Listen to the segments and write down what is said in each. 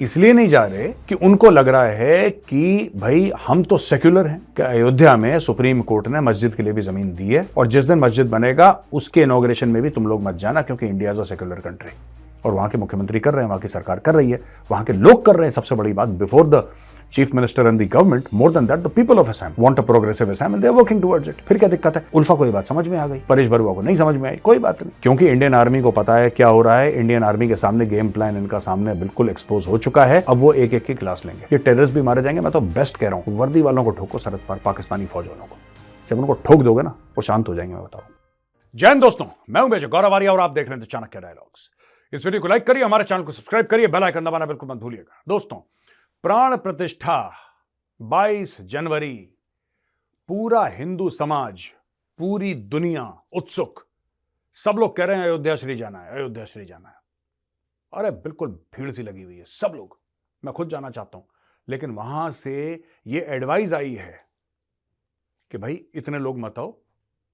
इसलिए नहीं जा रहे कि उनको लग रहा है कि भाई हम तो सेक्युलर हैं। कि अयोध्या में सुप्रीम कोर्ट ने मस्जिद के लिए भी जमीन दी है और जिस दिन मस्जिद बनेगा उसके इनॉग्रेशन में भी तुम लोग मत जाना, क्योंकि India is a secular country. और वहां के मुख्यमंत्री कर रहे हैं, वहां की सरकार कर रही है, वहां के लोग कर रहे हैं। सबसे बड़ी बात, before the chief minister and the government, more than that the people of Assam want a progressive Assam and they are working towards it. फिर क्या दिक्कत है? उल्फा को ये बात समझ में आ गई, परेश बरुआ को नहीं समझ में आई, कोई बात नहीं, क्योंकि इंडियन आर्मी को पता है क्या हो रहा है। इंडियन आर्मी के सामने गेम प्लान इनका सामने बिल्कुल एक्सपोज हो चुका है। अब वो एक एक की क्लास लेंगे। ये टेररिस्ट भी मारे जाएंगे। मैं तो बेस्ट कह रहा हूं, वर्दी वालों को ठोको, सरहद पर पाकिस्तानी फौज वालों को। जब उनको ठोक दोगे ना, वो शांत हो जाएंगे, मैं बताऊं। जय हिंद दोस्तों, मैं हूं मेजर गौरव आर्या और आप देख रहे हैं चाणक्य डायलॉग्स। इस वीडियो को लाइक करिए, हमारे चैनल को सब्सक्राइब करिए, बेल आइकन दबाना बिल्कुल मत भूलिएगा। दोस्तों, प्राण प्रतिष्ठा 22 जनवरी, पूरा हिंदू समाज, पूरी दुनिया उत्सुक। सब लोग कह रहे हैं अयोध्या श्री जाना है, अयोध्या श्री जाना है। अरे बिल्कुल भीड़ सी लगी हुई है, सब लोग। मैं खुद जाना चाहता हूं, लेकिन वहां से ये एडवाइस आई है कि भाई इतने लोग मत आओ,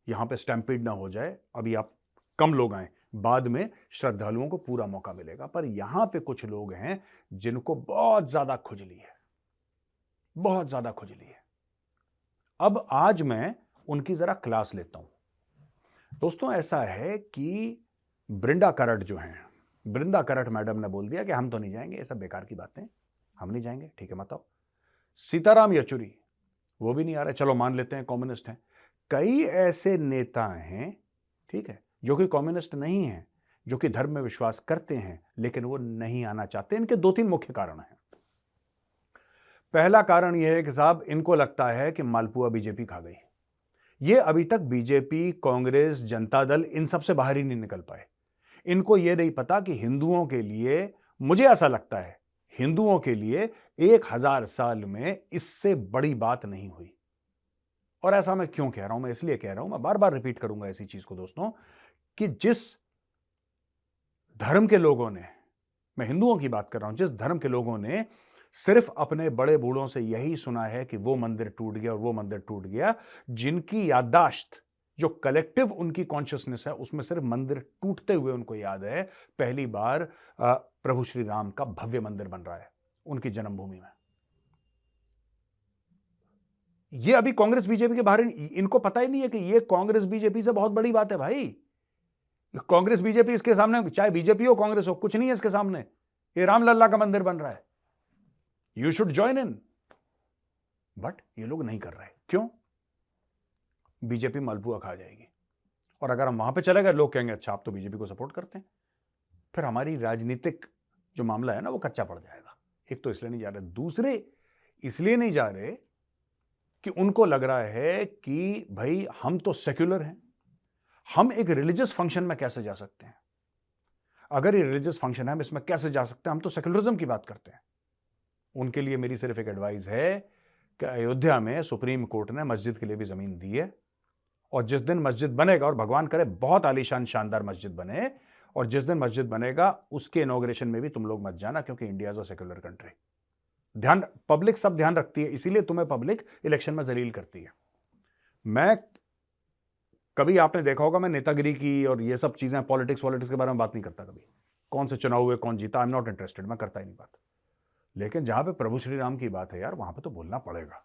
यहां पे स्टैम्पीड ना हो जाए। अभी आप कम लोग आए, बाद में श्रद्धालुओं को पूरा मौका मिलेगा। पर यहां पे कुछ लोग हैं जिनको बहुत ज्यादा खुजली है, बहुत ज्यादा खुजली है। अब आज मैं उनकी जरा क्लास लेता हूं। दोस्तों, ऐसा है कि बृंदा करट जो हैं, बृंदा करट मैडम ने बोल दिया कि हम तो नहीं जाएंगे, ये सब बेकार की बातें, हम नहीं जाएंगे। ठीक है, मत आओ। सीताराम येचुरी, वो भी नहीं आ रहे। चलो मान लेते हैं कम्युनिस्ट हैं। कई ऐसे नेता हैं, ठीक है, जो कि कम्युनिस्ट नहीं हैं, जो कि धर्म में विश्वास करते हैं, लेकिन वो नहीं आना चाहते। इनके 2-3 मुख्य कारण हैं। पहला कारण यह है कि साहब, इनको लगता है कि मालपुआ बीजेपी खा गई। ये अभी तक बीजेपी, कांग्रेस, जनता दल, इन सब से बाहर ही नहीं निकल पाए। इनको यह नहीं पता कि हिंदुओं के लिए, मुझे ऐसा लगता है, हिंदुओं के लिए 1000 साल में इससे बड़ी बात नहीं हुई। और ऐसा मैं क्यों कह रहा हूं? मैं इसलिए कह रहा हूं, मैं बार बार रिपीट करूंगा ऐसी चीज को दोस्तों, कि जिस धर्म के लोगों ने, मैं हिंदुओं की बात कर रहा हूं, जिस धर्म के लोगों ने सिर्फ अपने बड़े बूढ़ों से यही सुना है कि वो मंदिर टूट गया और वो मंदिर टूट गया, जिनकी याददाश्त, जो कलेक्टिव उनकी कॉन्शियसनेस है, उसमें सिर्फ मंदिर टूटते हुए उनको याद है। पहली बार प्रभु श्री राम का भव्य मंदिर बन रहा है उनकी जन्मभूमि में। ये अभी कांग्रेस बीजेपी के बाहर, इनको पता ही नहीं है कि ये कांग्रेस बीजेपी से बहुत बड़ी बात है भाई। कांग्रेस बीजेपी इसके सामने, चाहे बीजेपी हो कांग्रेस हो, कुछ नहीं है इसके सामने। ये रामलल्ला का मंदिर बन रहा है, you should join in. But ये लोग नहीं कर रहे। क्यों? बीजेपी मालपुआ खा जाएगी। और अगर हम वहां पे चले गए, लोग कहेंगे अच्छा आप तो बीजेपी को सपोर्ट करते हैं, फिर हमारी राजनीतिक जो मामला है ना, वो कच्चा पड़ जाएगा। एक तो इसलिए नहीं जा रहे, दूसरे इसलिए नहीं जा रहे कि उनको लग रहा है कि भाई हम तो सेक्युलर हैं, हम एक रिलीजियस फंक्शन में कैसे जा सकते हैं? अगर ये रिलीजियस फंक्शन है, हम इसमें कैसे जा सकते हैं? हम तो सेक्युलरिज्म की बात करते हैं। उनके लिए मेरी सिर्फ एक एडवाइस है कि अयोध्या में सुप्रीम कोर्ट ने मस्जिद के लिए भी जमीन दी है, और जिस दिन मस्जिद बनेगा, और भगवान करे बहुत आलीशान शानदार मस्जिद बने, और जिस दिन मस्जिद बनेगा उसके इनॉग्रेशन में भी तुम लोग मत जाना, क्योंकि India is a secular country. ध्यान, पब्लिक सब ध्यान रखती है, इसीलिए तुम्हें पब्लिक इलेक्शन में जलील करती है। मैं कभी, आपने देखा होगा, मैं नेतागिरी की और ये सब चीजें, पॉलिटिक्स के बारे में बात नहीं करता कभी। कौन से चुनाव हुए, कौन जीता, आई एम नॉट इंटरेस्टेड, मैं करता ही नहीं बात। लेकिन जहां पे प्रभु श्री राम की बात है यार, वहां पे तो बोलना पड़ेगा।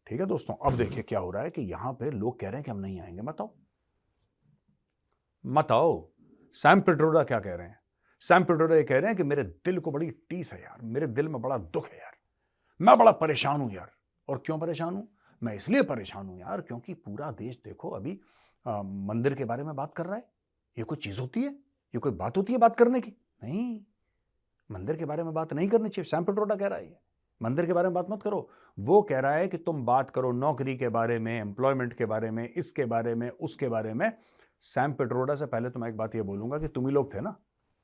ठीक है दोस्तों, अब देखिए क्या हो रहा है कि यहां पे लोग कह रहे हैं कि हम नहीं आएंगे। मत आओ, मत आओ। सैम पिट्रोडा क्या कह रहे हैं? सैम पिट्रोडा ये कह रहे हैं कि मेरे दिल को बड़ी टीस है यार, मेरे दिल में बड़ा दुख है यार, मैं बड़ा परेशान हूं यार। और क्यों परेशान हूं? मैं इसलिए परेशान हूं यार, क्योंकि पूरा देश देखो अभी मंदिर के बारे में बात कर रहा है। ये कोई चीज होती है? ये कोई बात होती है बात करने की? नहीं, मंदिर के बारे में बात नहीं करनी चाहिए। सैम पिट्रोडा कह रहा है मंदिर के बारे में बात मत करो। वो कह रहा है कि तुम बात करो नौकरी के बारे में, एम्प्लॉयमेंट के बारे में, इसके बारे में, उसके बारे में। सैम पिट्रोडा से पहले तो मैं एक बात ये बोलूंगा कि तुम ही लोग थे ना,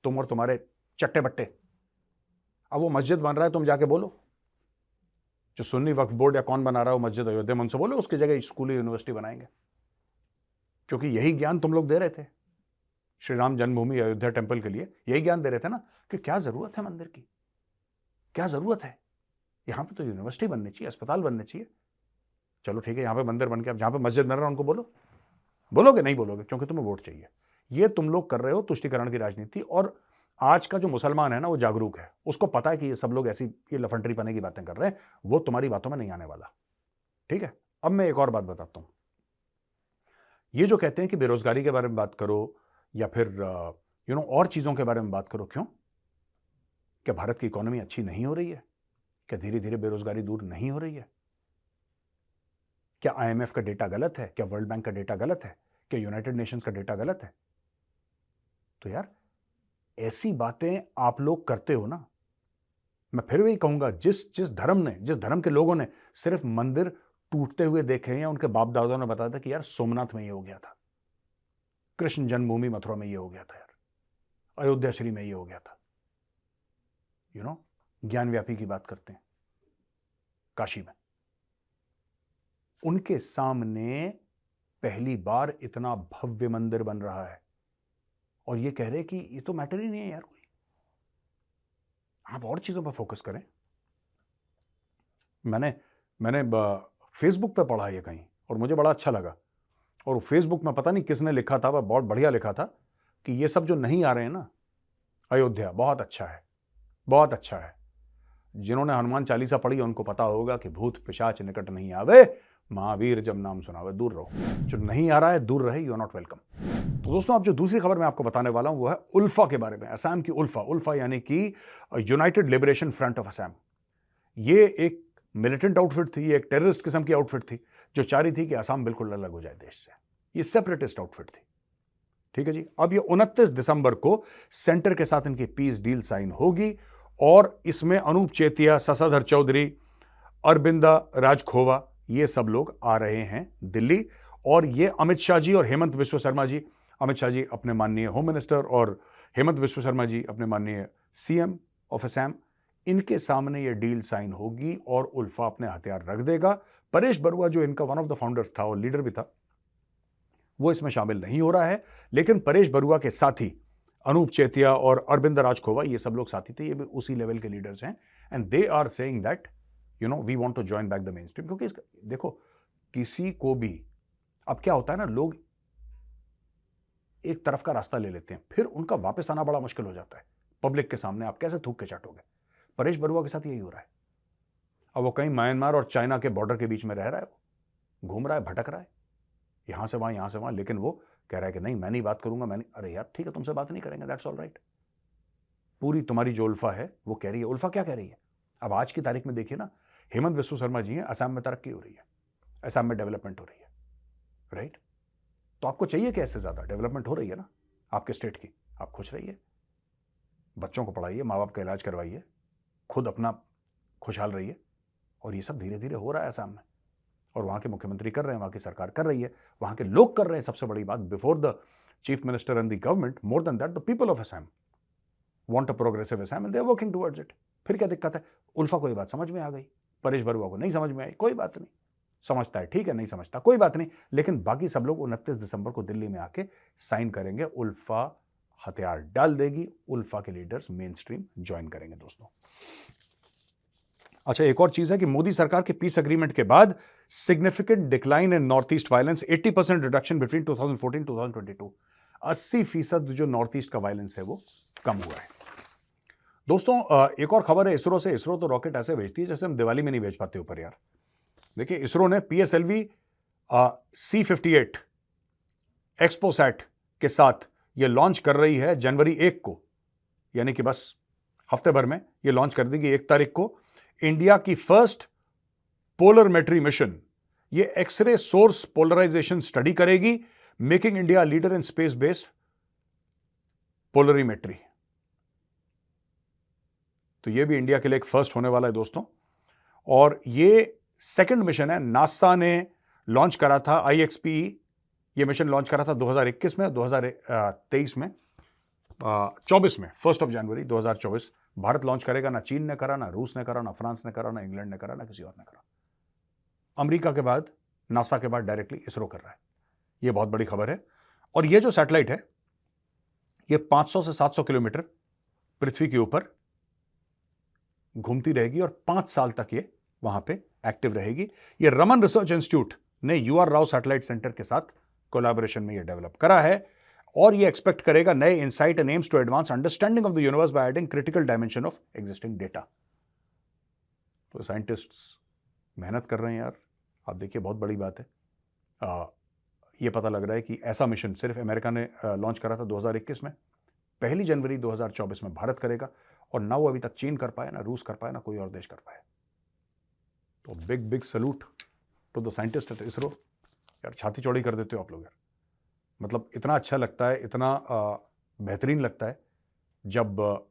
तुम और तुम्हारे चट्टे बट्टे। अब वो मस्जिद बन रहा है, तुम जाके बोलो, जो सुन्नी वक्फ बोर्ड या कौन बना रहा हो मस्जिद अयोध्या में, उनसे बोलो उसकी जगह स्कूल, यूनिवर्सिटी बनाएंगे। क्योंकि यही ज्ञान तुम लोग दे रहे थे श्री राम जन्मभूमि अयोध्या टेंपल के लिए, यही ज्ञान दे रहे थे ना कि क्या जरूरत है मंदिर की, क्या जरूरत है। यहां पे तो यूनिवर्सिटी बननी चाहिए, अस्पताल बनने चाहिए। चलो ठीक है, यहां पे मंदिर बन के, अब जहां पे मस्जिद बन रहा है उनको बोलो। बोलोगे? नहीं बोलोगे, क्योंकि तुम्हें वोट चाहिए। ये तुम लोग कर रहे हो तुष्टिकरण की राजनीति। और आज का जो मुसलमान है ना वो जागरूक है, उसको पता है कि ये सब लोग ऐसी ये लफंडरी पने की बातें कर रहे हैं, वो तुम्हारी बातों में नहीं आने वाला। ठीक है, अब मैं एक और बात बताता हूं। ये जो कहते हैं कि बेरोजगारी के बारे में बात करो या फिर और चीजों के बारे में बात करो, क्यों? क्या भारत की इकोनॉमी अच्छी नहीं हो रही है? क्या धीरे धीरे बेरोजगारी दूर नहीं हो रही है? क्या IMF का डेटा गलत है? क्या वर्ल्ड बैंक का डेटा गलत है? क्या यूनाइटेड नेशंस का डेटा गलत है? तो यार ऐसी बातें आप लोग करते हो ना, मैं फिर वही कहूंगा, जिस धर्म के लोगों ने सिर्फ मंदिर टूटते हुए देखे हैं या उनके बाप दादाओं ने बताया था कि यार सोमनाथ में ये हो गया था, कृष्ण जन्मभूमि मथुरा में ये हो गया था, यार अयोध्या श्री में ये हो गया था, ज्ञान व्यापी की बात करते हैं काशी में, उनके सामने पहली बार इतना भव्य मंदिर बन रहा है और ये कह रहे कि ये तो मैटर ही नहीं है यार, कोई आप और चीजों पर फोकस करें। मैंने फेसबुक पे पढ़ा ये कहीं और मुझे बड़ा अच्छा लगा, और फेसबुक में पता नहीं किसने लिखा था, वह बहुत बढ़िया लिखा था कि ये सब जो नहीं आ रहे हैं ना अयोध्या, बहुत अच्छा है, बहुत अच्छा है। जिन्होंने हनुमान चालीसा पढ़ी उनको पता होगा कि भूत पिशाच निकट नहीं आवे, महावीर जब नाम सुनावे दूर रहो। जो नहीं आ रहा है दूर रहे, यू आर नॉट वेलकम। तो दोस्तों अब जो दूसरी खबर मैं आपको बताने वाला हूं वो है उल्फा के बारे में, असम की उल्फा यानी कि United liberation front of Assam. ये एक मिलिटेंट आउटफिट थी, एक टेररिस्ट किस्म की आउटफिट थी जो चाह रही थी कि असम बिल्कुल अलग हो जाए देश से। ये सेपरेटिस्ट आउटफिट थी, ठीक है जी। अब ये 29 दिसंबर को सेंटर के साथ इनकी पीस डील साइन होगी और इसमें अनूप चेतिया, शशधर चौधरी, अरविंदा राजखोवा, ये सब लोग आ रहे हैं दिल्ली। और ये अमित शाह जी और हेमंत बिस्व शर्मा जी, अमित शाह जी अपने माननीय होम मिनिस्टर और हेमंत बिस्व शर्मा जी अपने माननीय CM ऑफ असम, इनके सामने ये डील साइन होगी और उल्फा अपने हथियार रख देगा। परेश बरुआ जो इनका वन ऑफ द फाउंडर्स था और लीडर भी था, वो इसमें शामिल नहीं हो रहा है, लेकिन परेश बरुआ के साथी अनूप चेतिया और अरविंद राजखोवा, ये सब लोग साथी थे, ये भी उसी लेवल के लीडर्स हैं। And they are saying that we want to join back the mainstream. क्योंकि देखो, किसी को भी अब क्या होता है ना, लोग एक तरफ का रास्ता ले लेते हैं, फिर उनका वापस आना बड़ा मुश्किल हो जाता है। पब्लिक के सामने आप कैसे थूक के चाटोगे? परेश बरुआ के साथ यही हो रहा है। अब वो कहीं म्यांमार और चाइना के बॉर्डर के बीच में रह रहा है, वो घूम रहा है, भटक रहा है, यहां से वहां, लेकिन वो कह रहा है कि नहीं, मैं नहीं बात करूंगा, अरे यार ठीक है, तुमसे बात नहीं करेंगे, दैट्स ऑल राइट। पूरी तुम्हारी जो उल्फा है वो कह रही है। उल्फा क्या कह रही है? अब आज की तारीख में देखिए ना, हेमंत बिस्व शर्मा जी हैं, असम में तरक्की हो रही है, असम में डेवलपमेंट हो रही है, राइट? तो आपको चाहिए कि ऐसे ज्यादा डेवलपमेंट हो रही है ना आपके स्टेट की, आप खुश रहिए, बच्चों को पढ़ाइए, माँ बाप का इलाज करवाइए, खुद अपना खुशहाल रहिए। और ये सब धीरे धीरे हो रहा है असम में, और वहां के मुख्यमंत्री कर रहे हैं, वहां की सरकार कर रही है, वहां के लोग कर रहे हैं। सबसे बड़ी बात, before the chief minister and the government, more than that the people of Assam want a progressive Assam and they are working towards it. फिर क्या दिक्कत है? उल्फा को ये बात समझ में आ गई, परेश बरुआ को नहीं समझ में आई, कोई बात नहीं, समझता है ठीक है, नहीं समझता कोई बात नहीं, लेकिन बाकी सब लोग 29 दिसंबर को दिल्ली में आके साइन करेंगे। उल्फा हथियार डाल देगी, उल्फा के लीडर्स मेन स्ट्रीम ज्वाइन करेंगे दोस्तों। अच्छा, एक और चीज है कि मोदी सरकार के पीस एग्रीमेंट के बाद significant decline in north east violence, 80% reduction between 2014-2022। 80% जो नॉर्थ ईस्ट का वायलेंस है वो कम हुआ है दोस्तों। एक और खबर है इसरो से। इसरो तो रॉकेट ऐसे भेजती है जैसे हम दिवाली में नहीं भेज पाते ऊपर यार। देखिए, इसरो ने PSLV C58 एक्सपोसैट के साथ ये लॉन्च कर रही है जनवरी 1 को, यानी कि बस हफ्ते भर में ये लॉन्च कर देगी 1 तारीख को। इंडिया की फर्स्ट पोलरमेट्री मिशन, ये एक्सरे सोर्स पोलराइजेशन स्टडी करेगी, making India leader in space based polarimetry. तो ये भी इंडिया के लिए एक फर्स्ट होने वाला है दोस्तों। और ये सेकंड मिशन है, नासा ने लॉन्च करा था IXPE, ये मिशन लॉन्च करा था 2021 में, 2023 में, 24 में, 1 जनवरी 2024 भारत लॉन्च करेगा। ना चीन ने करा, ना रूस ने करा, ना फ्रांस ने करा, ना इंग्लैंड ने करा, ना किसी और ने करा। अमेरिका के बाद, नासा के बाद डायरेक्टली इसरो कर रहा है। यह बहुत बड़ी खबर है। और यह जो सैटेलाइट है यह 500 से 700 किलोमीटर पृथ्वी के ऊपर घूमती रहेगी और 5 साल तक ये वहां पे एक्टिव रहेगी। ये रमन रिसर्च इंस्टीट्यूट ने UR राव सैटेलाइट सेंटर के साथ कोलैबोरेशन में ये डेवलप करा है। और ये एक्सपेक्ट करेगा नए insight and aims to advance understanding of the universe by adding critical dimension of existing data. तो साइंटिस्ट्स मेहनत कर रहे हैं यार, आप देखिए बहुत बड़ी बात है। ये पता लग रहा है कि ऐसा मिशन सिर्फ अमेरिका ने लॉन्च करा था 2021 में, 1 जनवरी 2024 में भारत करेगा, और ना वो अभी तक चीन कर पाए, ना रूस कर पाए, ना कोई और देश कर पाए। तो big big salute to the scientist at ISRO. यार छाती चौड़ी कर देते हो आप लोग यार, मतलब इतना अच्छा लगता है, इतना बेहतरीन लगता है जब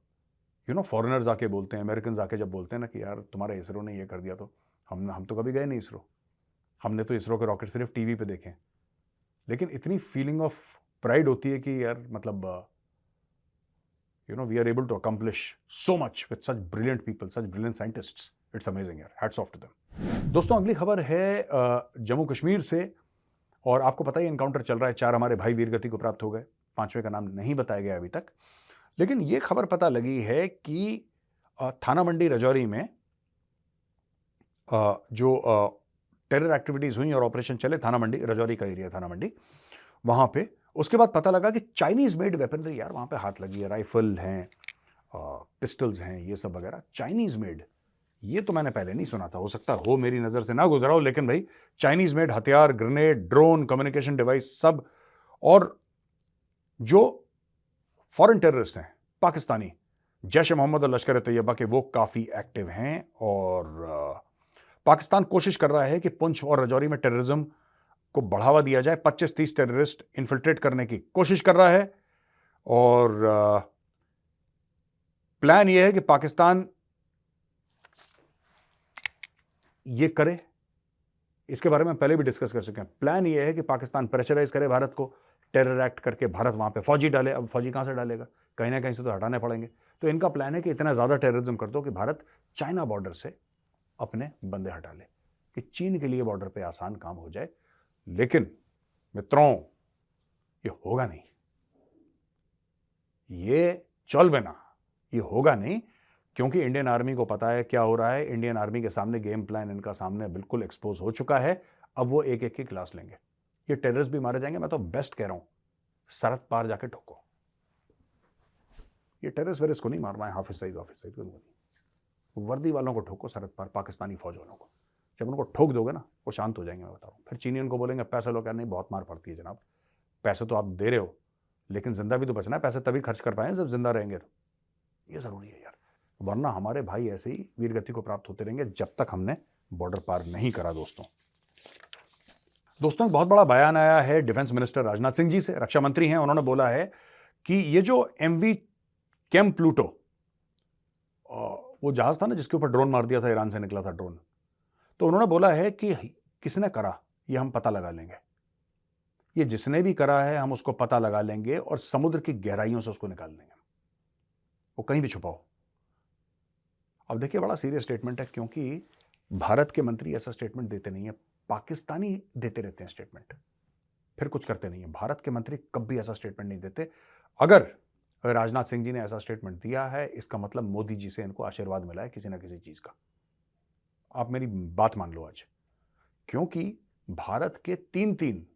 फॉरेनर्स आके बोलते हैं, अमेरिकन आके जब बोलते हैं ना कि यार तुम्हारे इसरो ने ये कर दिया। तो हम तो कभी गए नहीं इसरो, हमने तो इसरो के रॉकेट सिर्फ टीवी पे देखे, लेकिन इतनी फीलिंग ऑफ प्राइड होती है कि यार मतलब we are able to accomplish so much with such brilliant people, such brilliant scientists. It's amazing यार, हैट्स ऑफ टू देम। दोस्तों अगली खबर है जम्मू कश्मीर से, और आपको पता ही एनकाउंटर चल रहा है, 4 हमारे भाई वीरगति को प्राप्त हो गए, 5वें का नाम नहीं बताया गया अभी तक। लेकिन ये खबर पता लगी है कि थाना मंडी राजौरी में जो टेरर एक्टिविटीज हुई और ऑपरेशन चले, थाना मंडी राजौरी का एरिया, थाना मंडी, वहां पे उसके बाद पता लगा कि चाइनीज मेड वेपनरी यार वहां पे हाथ लगी है, राइफल हैं, पिस्टल्स हैं, ये सब वगैरह चाइनीज मेड। ये तो मैंने पहले नहीं सुना था, हो सकता हो मेरी नजर से ना गुजरा हो, लेकिन भाई चाइनीज मेड हथियार, ग्रेनेड, ड्रोन, कम्युनिकेशन डिवाइस सब। और जो फॉरेन टेररिस्ट हैं पाकिस्तानी, जैश ए मोहम्मद और लश्कर ए तैयबा के, वो काफी एक्टिव हैं, और पाकिस्तान कोशिश कर रहा है कि पुंछ और राजौरी में टेररिज्म को बढ़ावा दिया जाए। 25-30 टेररिस्ट इन्फिल्ट्रेट करने की कोशिश कर रहा है, और प्लान यह है कि पाकिस्तान ये करे। इसके बारे में पहले भी डिस्कस कर चुके हैं। प्लान यह है कि पाकिस्तान प्रेशराइज करे भारत को, टेरर एक्ट करके भारत वहां पे फौजी डाले। अब फौजी कहां से डालेगा, कहीं ना कहीं से तो हटाने पड़ेंगे। तो इनका प्लान है कि इतना ज्यादा टेररिज्म कर दो कि भारत चाइना बॉर्डर से अपने बंदे हटा ले, कि चीन के लिए बॉर्डर पे आसान काम हो जाए। लेकिन मित्रों ये होगा नहीं, ये चल बिना, ये होगा नहीं, क्योंकि इंडियन आर्मी को पता है क्या हो रहा है। इंडियन आर्मी के सामने गेम प्लान इनका सामने बिल्कुल एक्सपोज हो चुका है। अब वो एक एक की क्लास लेंगे, ये टेररिस्ट भी मारे जाएंगे। मैं तो बेस्ट कह रहा हूं, सरहद पार जाके ठोको। ये टेररिस्ट वेरिस्ट को नहीं मारना है, हाफिज सईद को नहीं, वर्दी वालों को ठोको, सरहद पार पाकिस्तानी फौज वालों को। जब उनको ठोक दोगे ना, वो शांत हो जाएंगे, मैं बता रहा हूँ। फिर चीनी उनको बोलेंगे पैसा लो, क्या नहीं, बहुत मार पड़ती है जनाब, पैसे तो आप दे रहे हो, लेकिन जिंदा भी तो बचना है, पैसे तभी खर्च कर पाए जब जिंदा रहेंगे। तो ये जरूरी है यार, वरना हमारे भाई ऐसे ही वीरगति को प्राप्त होते रहेंगे जब तक हमने बॉर्डर पार नहीं करा। दोस्तों एक बहुत बड़ा बयान आया है डिफेंस मिनिस्टर राजनाथ सिंह जी से, रक्षा मंत्री हैं। उन्होंने बोला है कि ये जो MV केम प्लूटो, वो जहाज था ना जिसके ऊपर ड्रोन मार दिया था, ईरान से निकला था ड्रोन, तो उन्होंने बोला है कि किसने करा ये हम पता लगा लेंगे। ये जिसने भी करा है हम उसको पता लगा लेंगे और समुद्र की गहराइयों से उसको निकाल लेंगे, वो कहीं भी छुपा हो। अब देखिए बड़ा सीरियस स्टेटमेंट है, क्योंकि भारत के मंत्री ऐसा स्टेटमेंट देते नहीं है, पाकिस्तानी देते रहते हैं स्टेटमेंट, फिर कुछ करते नहीं है। भारत के मंत्री कभी ऐसा स्टेटमेंट नहीं देते। अगर राजनाथ सिंह जी ने ऐसा स्टेटमेंट दिया है, इसका मतलब मोदी जी से इनको आशीर्वाद मिला है किसी ना किसी चीज का। आप मेरी बात मान लो आज, क्योंकि भारत के 3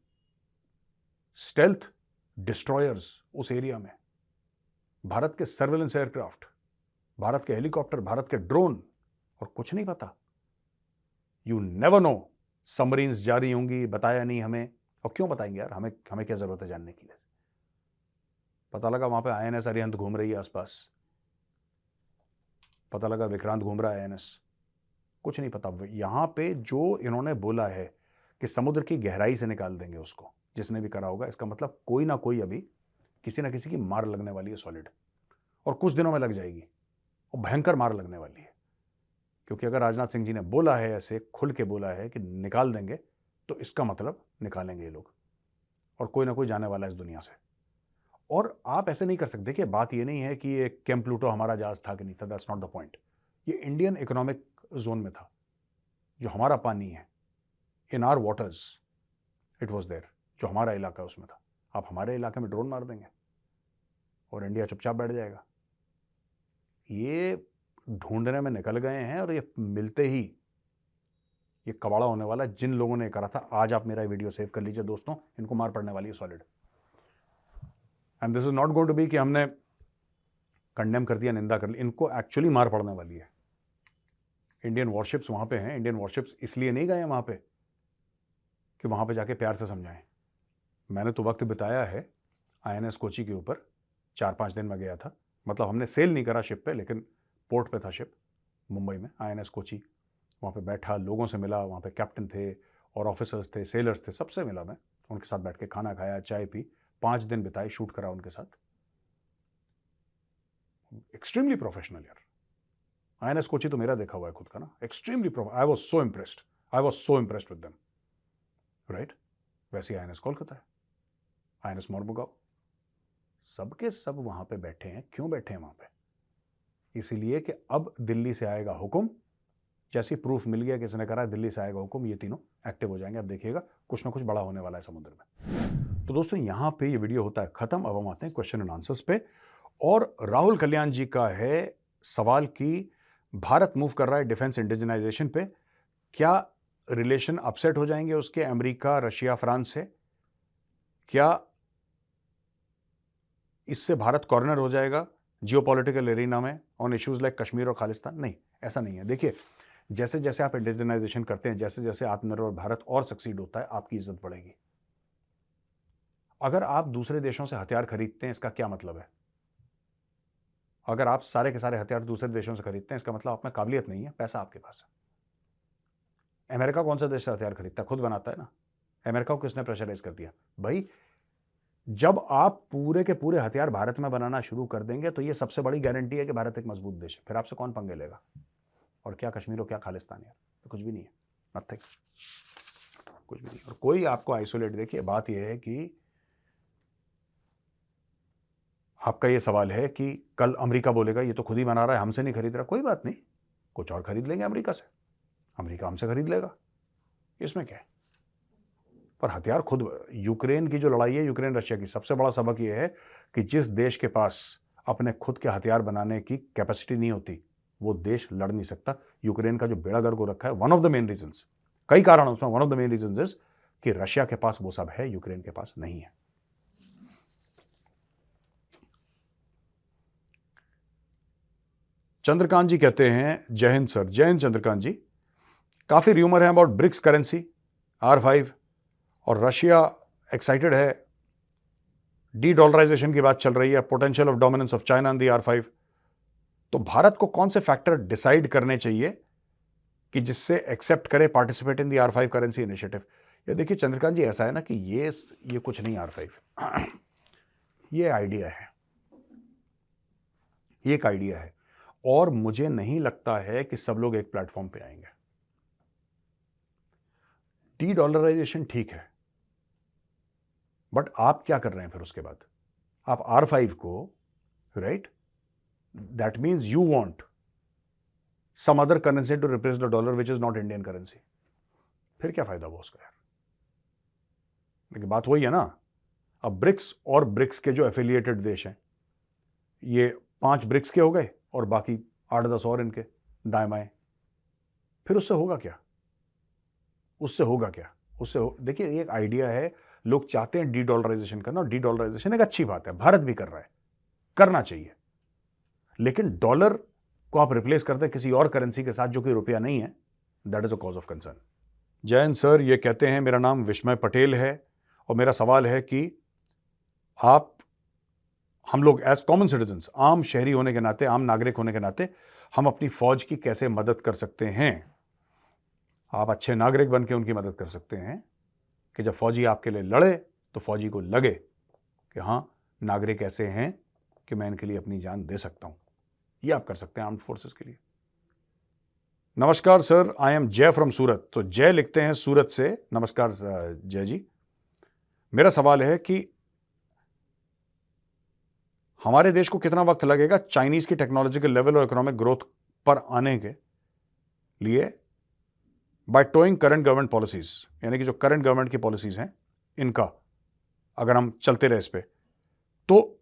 स्टेल्थ डिस्ट्रॉयर्स उस एरिया में, भारत के सर्वेलेंस एयरक्राफ्ट, भारत के हेलीकॉप्टर, भारत के ड्रोन, और कुछ नहीं पता। यू नेवर नो, सबमरीन्स जारी होंगी, बताया नहीं हमें। और क्यों बताएंगे यार, हमें क्या जरूरत है जानने की। पता लगा वहां पे INS अरिहंत घूम रही है आसपास, पता लगा विक्रांत घूम रहा है INS, कुछ नहीं पता। यहां पे जो इन्होंने बोला है कि समुद्र की गहराई से निकाल देंगे उसको, जिसने भी करा होगा, इसका मतलब कोई ना कोई अभी किसी ना किसी की मार लगने वाली है सॉलिड, और कुछ दिनों में लग जाएगी, और भयंकर मार लगने वाली है। क्योंकि अगर राजनाथ सिंह जी ने बोला है, ऐसे खुल के बोला है कि निकाल देंगे, तो इसका मतलब निकालेंगे ये लोग, और कोई ना कोई जाने वाला है इस दुनिया से। और आप ऐसे नहीं कर सकते कि बात ये नहीं है कि ये केम प्लूटो हमारा जहाज था कि नहीं था, दैट्स नॉट द पॉइंट। ये इंडियन इकोनॉमिक जोन में था, जो हमारा पानी है, in our waters it was there, जो हमारा इलाका उसमें था। आप हमारे इलाके में ड्रोन मार देंगे और इंडिया चुपचाप बैठ जाएगा। ये ढूंढने में निकल गए हैं, और ये मिलते ही ये कबाड़ा होने वाला है। जिन लोगों ने करा था, आज आप मेरा वीडियो सेव कर लीजिए दोस्तों, इनको मार पड़ने वाली है solid. And this is not going to be कि हमने कंडेम कर दिया, निंदा कर ली, इनको एक्चुअली मार पड़ने वाली है। इंडियन वॉरशिप्स वहां पे हैं। इंडियन वॉरशिप्स इसलिए नहीं गए हैं वहां पे कि वहां पे जाके प्यार से समझाएं। मैंने तो वक्त बिताया है INS कोची के ऊपर, 4-5 दिन में गया था। मतलब हमने सेल नहीं करा शिप पे, लेकिन पोर्ट पे था शिप मुंबई में, INS कोची। वहाँ पे बैठा, लोगों से मिला, वहाँ पे कैप्टन थे और ऑफिसर्स थे, सेलर्स थे, सबसे मिला मैं, उनके साथ बैठ के खाना खाया, चाय पी, 5 दिन बिताए, शूट करा उनके साथ। एक्सट्रीमली प्रोफेशनल यार। INS कोची तो मेरा देखा हुआ है खुद का ना, extremely I was so impressed with them, right. वैसे INS कोलकाता है, INS मोरमुगांव, सबके सब वहां पे बैठे हैं। क्यों बैठे हैं वहां पे? इसीलिए कि अब दिल्ली से आएगा हुक्म, जैसी प्रूफ मिल गया किसी ने करा दिल्ली से आएगा हुक्म, ये तीनों एक्टिव हो जाएंगे। अब देखिएगा कुछ ना कुछ बड़ा होने वाला है समुद्र में। तो दोस्तों यहां पे ये वीडियो होता है खत्म। अब हम आते हैं क्वेश्चन एंड आंसर्स पे। और राहुल कल्याण जी का है सवाल कि भारत मूव कर रहा है डिफेंस इंडिजनाइजेशन पे, क्या रिलेशन अपसेट हो जाएंगे उसके अमेरिका, रशिया, फ्रांस से? क्या इससे भारत कॉर्नर हो जाएगा जियोपॉलिटिकल एरिना में ऑन इश्यूज लाइक कश्मीर और खालिस्तान? नहीं, ऐसा नहीं है। देखिए, जैसे जैसे आप इंडिजनाइजेशन करते हैं, जैसे जैसे आत्मनिर्भर भारत और सक्सीड होता है, आपकी इज्जत बढ़ेगी। अगर आप दूसरे देशों से हथियार खरीदते हैं, इसका क्या मतलब है? अगर आप सारे के सारे हथियार दूसरे देशों से खरीदते हैं, इसका मतलब आप में काबिलियत नहीं है, पैसा आपके पास है। अमेरिका कौन सा देश से हथियार खरीदता है? खुद बनाता है ना। अमेरिका को किसने प्रेशराइज कर दिया? भाई, जब आप पूरे के पूरे हथियार भारत में बनाना शुरू कर देंगे तो ये सबसे बड़ी गारंटी है कि भारत एक मजबूत देश है। फिर आपसे कौन पंगे लेगा? और क्या कश्मीर हो, क्या खालिस्तान यार, तो कुछ भी नहीं है, नथिंग, कुछ भी नहीं। और कोई आपको आइसोलेट, देखिए बात यह है कि आपका ये सवाल है कि कल अमेरिका बोलेगा ये तो खुद ही बना रहा है, हमसे नहीं खरीद रहा। कोई बात नहीं, कुछ और खरीद लेंगे अमेरिका से, अमेरिका हमसे खरीद लेगा, इसमें क्या है? पर हथियार खुद, यूक्रेन की जो लड़ाई है, यूक्रेन रशिया की, सबसे बड़ा सबक यह है कि जिस देश के पास अपने खुद के हथियार बनाने की कैपेसिटी नहीं होती, वो देश लड़ नहीं सकता। यूक्रेन का जो बेड़ा गर्क हो रखा है, one of the main reasons, कई कारण उसमें, one of the main reasons is कि रशिया के पास वो सब है, यूक्रेन के पास नहीं है। चंद्रकांत जी कहते हैं, जय हिंद सर। जय हिंद चंद्रकांत जी। काफी र्यूमर है अबाउट ब्रिक्स करेंसी, R5, और रशिया एक्साइटेड है, डी-डॉलराइजेशन की बात चल रही है, potential of dominance of China in the R5। तो भारत को कौन से फैक्टर डिसाइड करने चाहिए कि जिससे एक्सेप्ट करे, participate in the R5 currency initiative? ये देखिए चंद्रकांत जी, ऐसा है ना कि ये कुछ नहीं R5, ये आइडिया है, ये एक आइडिया है, और मुझे नहीं लगता है कि सब लोग एक प्लेटफॉर्म पे आएंगे। डी-डॉलराइजेशन ठीक है, बट आप क्या कर रहे हैं फिर उसके बाद? आप R5 को, right, that means you want some other currency to replace the dollar which is not Indian currency. फिर क्या फायदा हुआ उसका यार? लेकिन बात वही है ना। अब ब्रिक्स और ब्रिक्स के जो एफिलिएटेड देश हैं, ये 5 ब्रिक्स के हो गए और बाकी 8-10 और इनके दाएं बाएं। फिर उससे होगा क्या? देखिए, ये एक आइडिया है, लोग चाहते हैं डी-डॉलराइजेशन करना, डी-डॉलराइजेशन एक अच्छी बात है, भारत भी कर रहा है, करना चाहिए। लेकिन डॉलर को आप रिप्लेस करते हैं किसी और करेंसी के साथ जो कि रुपया नहीं है, that is a cause of concern. Jain sir ये कहते हैं, मेरा नाम विस्मय पटेल है और मेरा सवाल है कि हम लोग एज कॉमन सिटीजन्स, आम शहरी होने के नाते, आम नागरिक होने के नाते, हम अपनी फौज की कैसे मदद कर सकते हैं? आप अच्छे नागरिक बन के उनकी मदद कर सकते हैं कि जब फौजी आपके लिए लड़े तो फौजी को लगे कि हां, नागरिक ऐसे हैं कि मैं इनके लिए अपनी जान दे सकता हूं। ये आप कर सकते हैं आर्म्ड फोर्सेस के लिए। नमस्कार सर, आई एम जय फ्रॉम सूरत। तो जय लिखते हैं सूरत से। नमस्कार जय जी। मेरा सवाल है कि हमारे देश को कितना वक्त लगेगा चाइनीज की टेक्नोलॉजिकल लेवल और इकोनॉमिक ग्रोथ पर आने के लिए by toeing current government policies, यानी कि जो करंट गवर्नमेंट की पॉलिसीज हैं, इनका अगर हम चलते रहे इस पे, तो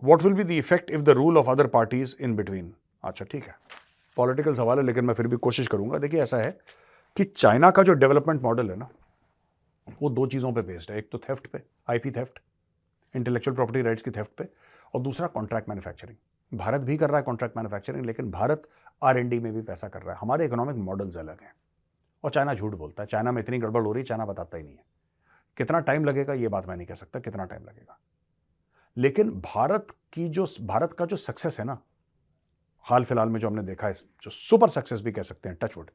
what will be the effect if the rule of other parties in between? अच्छा ठीक है, पॉलिटिकल सवाल है, लेकिन मैं फिर भी कोशिश करूंगा। देखिए, ऐसा है कि चाइना का जो डेवलपमेंट मॉडल है ना, वो 2 चीजों पे बेस्ड है। एक तो थेफ्ट पे, IP theft, intellectual property rights की थेफ्ट पे, और दूसरा कॉन्ट्रैक्ट मैन्युफैक्चरिंग। भारत भी कर रहा है कॉन्ट्रैक्ट मैन्युफैक्चरिंग, लेकिन भारत R&D में भी पैसा कर रहा है। हमारे इकोनॉमिक मॉडल्स अलग हैं। और चाइना झूठ बोलता है, चाइना में इतनी गड़बड़ हो रही है, चाइना बताता ही नहीं है। कितना टाइम लगेगा ये बात मैं नहीं कह सकता, कितना टाइम लगेगा। लेकिन भारत का जो सक्सेस है ना, हाल फिलहाल में जो हमने देखा है, जो सुपर सक्सेस भी कह सकते हैं, टचवुड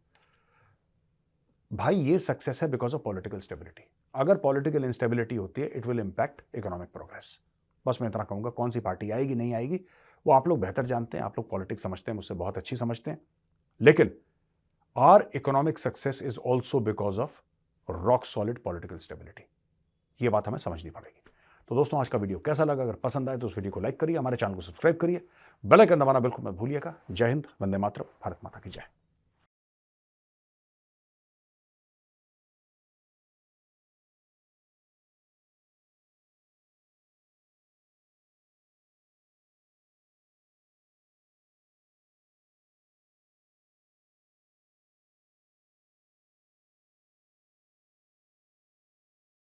भाई, ये सक्सेस है बिकॉज ऑफ पॉलिटिकल स्टेबिलिटी। अगर पॉलिटिकल इंस्टेबिलिटी होती है, it will impact economic progress. बस मैं इतना कहूंगा, कौन सी पार्टी आएगी नहीं आएगी वो आप लोग बेहतर जानते हैं, आप लोग पॉलिटिक्स समझते हैं, मुझसे बहुत अच्छी समझते हैं। लेकिन our economic success is also because of rock solid political stability. ये बात हमें समझनी पड़ेगी। तो दोस्तों, आज का वीडियो कैसा लगा? अगर पसंद आए तो उस वीडियो को लाइक करिए, हमारे चैनल को सब्सक्राइब करिए, बेल आइकन दबाना बिल्कुल मत भूलिएगा। जय हिंद, वंदे मातरम, भारत माता की जय।